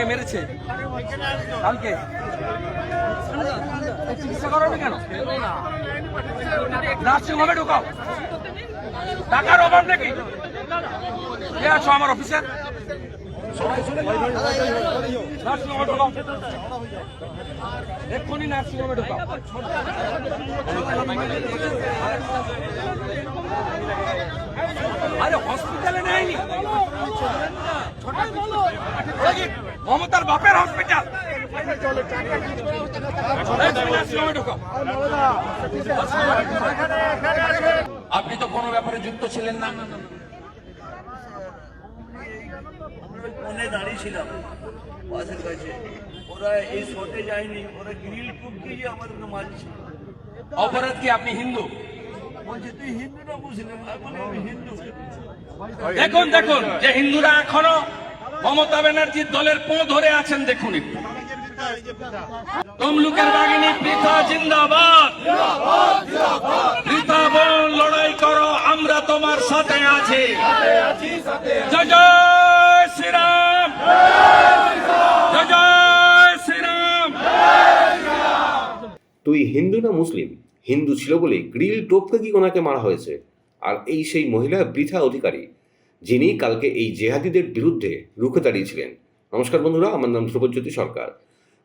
আপনাকে মেরেছে কালকে, চিকিৎসা করাবে কেন? নার্সিং হোমে ঢোকাও, টাকার অভাব নাকি? কে আছো আমার অফিসার? নার্সিং হোমে ঢোকাও, এক্ষুনি নার্সিং হোমে ঢোকাও। আরে হসপিটালে নেয়নি, মমতার বাপের হসপিটাল। আপনি তো কোনো ব্যাপারে যুক্ত ছিলেন না? ফোনে দাঁড়িয়েছিলাম বাসের কাছে, ওরা এই শটে যায়নি, ওরা গ্রিল টুপ দিয়ে আমাদেরকে মারছে। অপরাধ কি? আপনি হিন্দু? বলছে তুই হিন্দু না মুসলিম? আমি হিন্দু। দেখুন দেখুন, যে হিন্দুরা এখনো মমতা ব্যানার্জির দলের পো ধরে আছেন, দেখুন একটু। তমলুকের বাগিনী পৃথা জিন্দাবাদ, পৃথা বোন লড়াই করো, আমরা তোমার সাথে আছি। জয় জয় শ্রীরাম, জয় জয় শ্রীরাম। তুই হিন্দু না মুসলিম? হিন্দু ছিল বলে গ্রিল টোপকে কি ওনাকে মারা হয়েছে। আর এই সেই মহিলা বৃথা অধিকারী, যিনি কালকে এই জেহাদিদের বিরুদ্ধে রুখে দাঁড়িয়েছিলেন। নমস্কার বন্ধুরা, আমার নাম ধ্রুবজ্যোতি সরকার।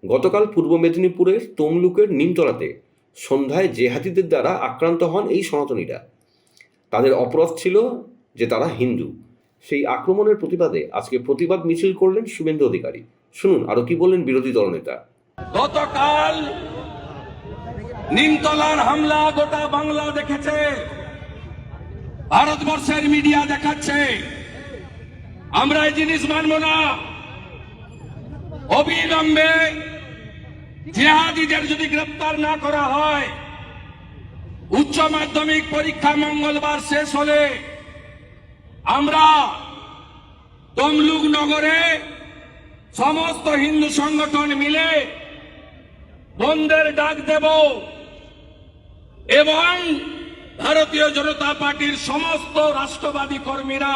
গতকাল পূর্ব মেদিনীপুরের তমলুকের নিমতলাতে সন্ধ্যায় জেহাদিদের দ্বারা আক্রান্ত হন এই সনাতনীরা। তাদের অপরাধ ছিল যে তারা হিন্দু। সেই আক্রমণের প্রতিবাদে আজকে প্রতিবাদ মিছিল করলেন শুভেন্দু অধিকারী। শুনুন আরো কি বললেন বিরোধী দলনেতা। গতকাল নিমতলার হামলা গোটা বাংলা দেখেছে, ভারতবর্ষের মিডিয়া দেখাচ্ছে। আমরা এই জিনিস মানব না। অবিলম্বে জিহাদিদের যদি গ্রেপ্তার না করা হয়, উচ্চ মাধ্যমিক পরীক্ষা মঙ্গলবার শেষ হলে আমরা তমলুক নগরে সমস্ত হিন্দু সংগঠন মিলে বন্ধের ডাক দেব এবং ভারতীয় জনতা পার্টির সমস্ত রাষ্ট্রবাদী কর্মীরা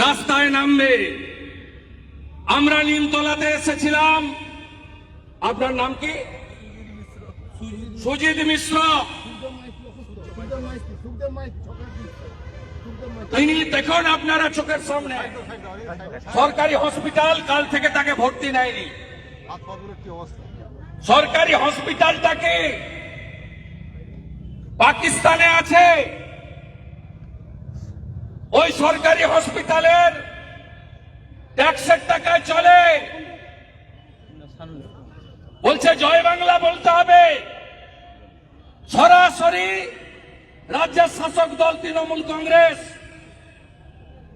রাস্তায় নামবে। আমরা নিমতলাতে এসেছিলাম। আপনার নাম কি? সুজিত মিশ্র। তিনি দেখুন আপনারা চোখের সামনে, সরকারি হসপিটাল কাল থেকে তাকে ভর্তি নেয়নি। সরকারি হসপিটালটাকে পাকিস্তানে আছে। ওই সরকারি হসপিটালের ট্যাক্সের টাকায় চলে। বলছে জয় বাংলা বলতে হবে। সরাসরি রাজ্যের শাসক দল তৃণমূল কংগ্রেস,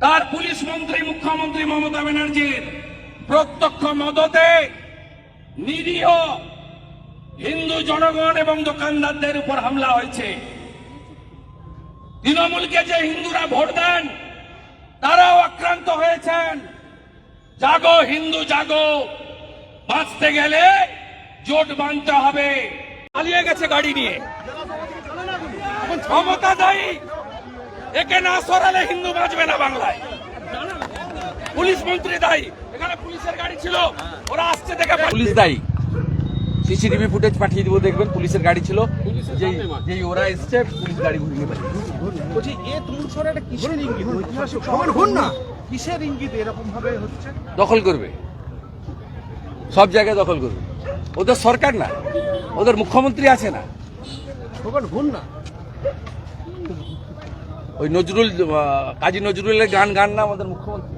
তার পুলিশ মন্ত্রী মুখ্যমন্ত্রী মমতা ব্যানার্জির প্রত্যক্ষ মদতে নিরীহ হিন্দু জনগণ এবং দোকানদারদের উপর হামলা হয়েছে। তৃণমূলকে যে হিন্দুরা ভোট দেন তারাও আক্রান্ত হয়েছেন। জাগো হিন্দু জাগো, বাঁচতে গেলে জোট বাঁধতে হবে। পালিয়ে গেছে গাড়ি নিয়ে, ক্ষমতা দায়ী। একে না সরালে হিন্দু বাঁচবে না বাংলায়। পুলিশ মন্ত্রী দায়ী। এখানে পুলিশের গাড়ি ছিল, ওরা আসছে দেখে পুলিশ দায়ী। সিসিটিভি ফুটেজ পাঠিয়ে দিব, দেখবেন পুলিশের গাড়ি ছিল, যেই ওরা এসছে পুলিশ গাড়ি ঘুরিয়ে বলছি এ তমলুক শহরে একটা কিসের ইঙ্গিত? ঐতিহাসিক শহর হন না, কিসের ইঙ্গিত এরকম ভাবে হচ্ছে? দখল করবে, সব জায়গায় দখল করবে। ওদের সরকার না, ওদের মুখ্যমন্ত্রী আছে না। তখন হন না, ওই নজরুল, কাজী নজরুলের গান না আমাদের মুখ্যমন্ত্রী।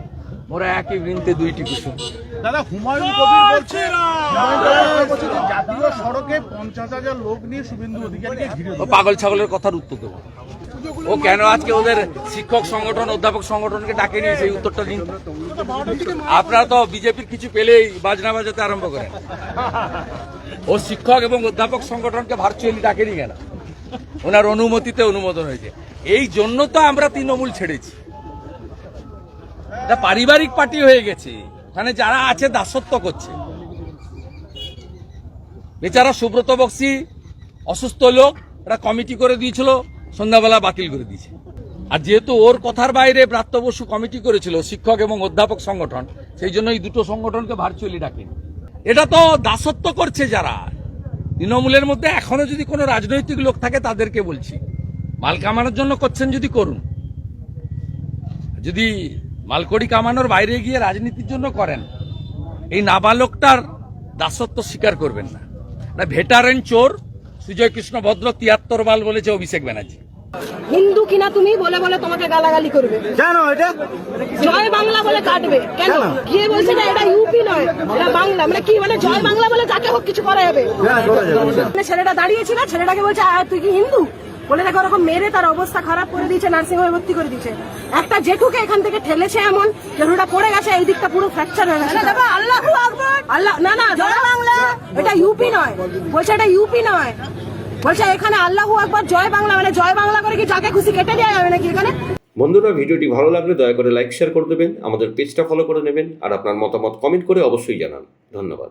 ওরা একই বৃন্তে দুইটি কুসুম। দাদা হুমায়ুন কবির বলছে জাতীয় সড়কে 50,000 লোক নিয়ে শুভেন্দু অধিকারীকে ঘিরে। ও পাগল ছাগলের কথার উত্তর দেবো। ও কেন আজকে ওদের শিক্ষক সংগঠন অধ্যাপক সংগঠনকে ডাকে নিয়ে সেই উত্তরটা দিন। আপনারা তো বিজেপির কিছু পেলেই বাজনা বাজাতে আরম্ভ করেন। ও শিক্ষক এবং অধ্যাপক সংগঠনকে ভার্চুয়ালি ডাকেনি কেন? ওনার অনুমতিতে অনুমোদন হয়েছে। এই জন্য তো আমরা তৃণমূল ছেড়েছি। এটা পারিবারিক পার্টি হয়ে গেছে, ওখানে যারা আছে দাসত্ব করছে। বেচারা সুব্রত বক্সি অসুস্থ লোক, একটা কমিটি করে দিয়েছিল, সন্ধ্যাবেলা বাতিল করে দিয়েছে। আর যেহেতু ওর কথার বাইরে ব্রাত্য বসু কমিটি করেছিল শিক্ষক এবং অধ্যাপক সংগঠন, সেই জন্য এই দুটো সংগঠনকে ভার্চুয়ালি ডাকেন। এটা তো দাসত্ব করছে যারা তৃণমূলের মধ্যে। এখনো যদি কোনো রাজনৈতিক লোক থাকে তাদেরকে বলছি, মাল কামানোর জন্য করছেন যদি করুন, যদি মালকড়ি কামানোর বাইরে গিয়ে রাজনীতির জন্য করেন, এই নাবালকটার দাসত্ব স্বীকার করবেন না। ভেটারেন চোর সুজয় কৃষ্ণ ভদ্র 73 বাল বলেছে অভিষেক ব্যানার্জি। হিন্দু কিনা তুমি বলে বলে তোমাকে গালাগালি করবে, কেন এটা জয় বাংলা বলে কাটবে কেন? গিয়ে বলছে না এটা ইউপি নয় এটা বাংলা, মানে কি মানে জয় বাংলা বলে যাকে হোক কিছু করা যাবে। মানে ছেলেটা দাঁড়িয়েছিল, ছেলেটাকে বলছে তুই কি হিন্দু বলে তাকে ওরকম মেরে তার অবস্থা খারাপ করে দিয়েছে, নার্সিং হোমে ভর্তি করে দিয়েছে। একটা জেঠুকে এখান থেকে ঠেলেছে এমন জেঠুটা পড়ে গেছে, এই দিকটা পুরো ফ্র্যাকচার হয়ে গেছে। আল্লাহু আকবার, আল্লাহ না না জয় বাংলা, এটা ইউপি নয়, বলছে এটা ইউপি নয়, বলছে এখানে আল্লাহু আকবার জয় বাংলা, মানে জয় বাংলা করে কি যাকে খুশি কেটে দেওয়া যাবে নাকি এখানে? বন্ধুরা, ভিডিওটি ভালো লাগলে দয়া করে লাইক শেয়ার করে দেবেন, আমাদের পেজটা ফলো করে নেবেন, আর আপনার মতামত কমেন্ট করে অবশ্যই জানান। ধন্যবাদ।